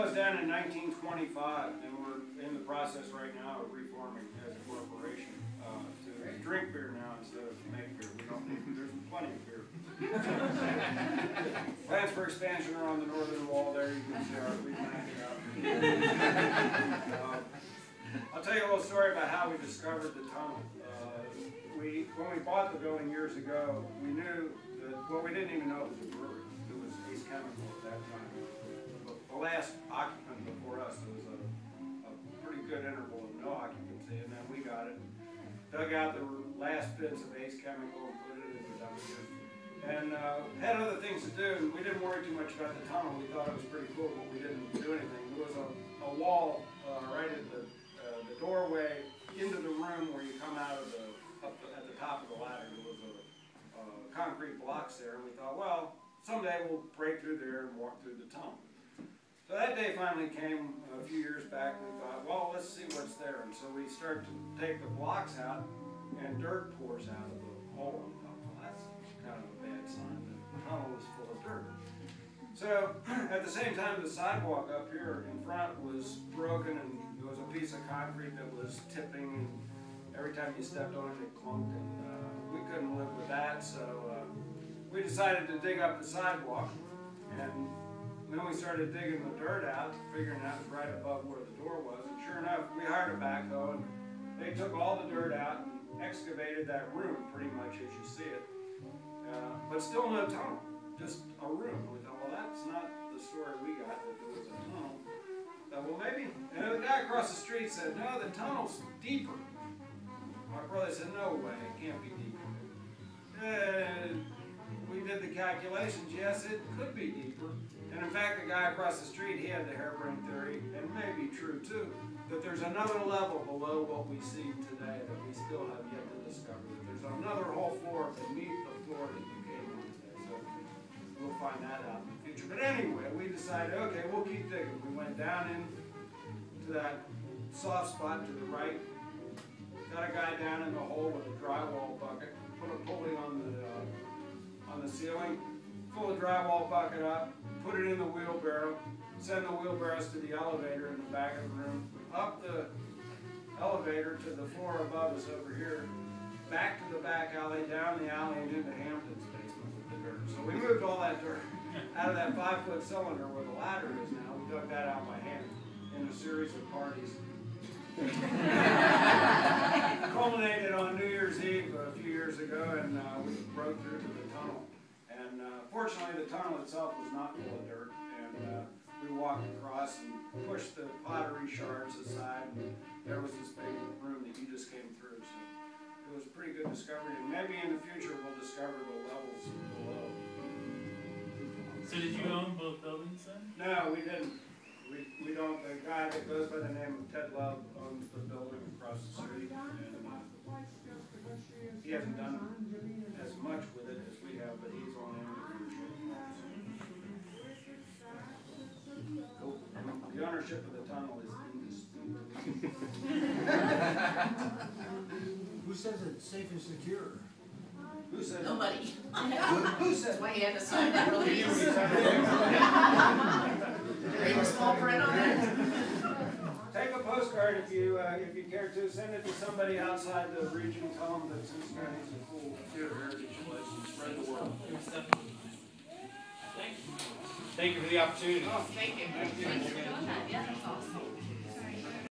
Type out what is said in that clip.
closed down in 1925, and we're in the process right now of reforming as a corporation to drink beer now instead of make beer. We don't need, there's plenty of beer. Plans for expansion are on the northern wall there. You can see we maxed out. I'll tell you a little story about how we discovered the tunnel. When we bought the building years ago, we knew that, well, we didn't even know it was a brewery. It was Ace Chemical at that time. The last occupant before us, there was a pretty good interval of no occupancy, and then we got it, dug out the last bits of Ace Chemical and put it in the dumpster. And had other things to do, and we didn't worry too much about the tunnel. We thought it was pretty cool, but we didn't do anything. There was a wall right at the doorway into the room where you come out of at the top of the ladder. There was a concrete blocks there, and we thought, well, someday we'll break through there and walk through the tunnel. So that day finally came a few years back, and we thought, well, let's see what's there. And so we started to take the blocks out, and dirt pours out of the hole. And we thought, well, that's kind of a bad sign. The tunnel is full of dirt. So at the same time, the sidewalk up here in front was broken, and there was a piece of concrete that was tipping, and every time you stepped on it, it clunked, and we couldn't live with that, so we decided to dig up the sidewalk, and then we started digging the dirt out, figuring that was right above where the door was, and sure enough, we hired a backhoe, and they took all the dirt out and excavated that room pretty much as you see it, but still no tunnel, just a room. We thought, well, that's not the story we got, that there was a tunnel. Well, maybe, and the guy across the street said, no, the tunnel's deeper. My brother said, no way, it can't be deeper. We did the calculations, yes, it could be deeper. And in fact, the guy across the street, he had the harebrained theory, and maybe true too, that there's another level below what we see today that we still have yet to discover. That there's another whole floor beneath the floor that you came on today. So we'll find that out in the future. But anyway, we decided, okay, we'll keep digging. We went down into that soft spot to the right, got a guy down in the hole with a drywall bucket, put a pulley on the ceiling, pull the drywall bucket up, put it in the wheelbarrow, send the wheelbarrows to the elevator in the back of the room, up the elevator to the floor above us over here, back to the back alley, down the alley, and into Hampton's basement with the dirt. So we moved all that dirt out of that 5-foot cylinder where the ladder is now. We dug that out by hand in a series of parties. Culminated on New Year's Eve a few years ago, and we broke through to the tunnel. And fortunately, the tunnel itself was not full of dirt, and we walked across and pushed the pottery shards aside, and there was this big room that you just came through. So it was a pretty good discovery, and maybe in the future we'll discover the levels below. So did you own both buildings then? No, we didn't. We don't. The guy that goes by the name of Ted Love owns the building across the street, and he hasn't done as much with it as we have, but he's on in the future. Cool. The ownership of the tunnel is indisputable. Who says it's safe and secure? Who says? Nobody. Who says? That's why he had to sign that release. Read the small print on it. Take a postcard if you care to. Send it to somebody outside the region. Tell them that Cincinnati is a cool theater heritage place and spread the word. Thank you for the opportunity. Thank you. Thanks for doing that. Yeah, that's awesome.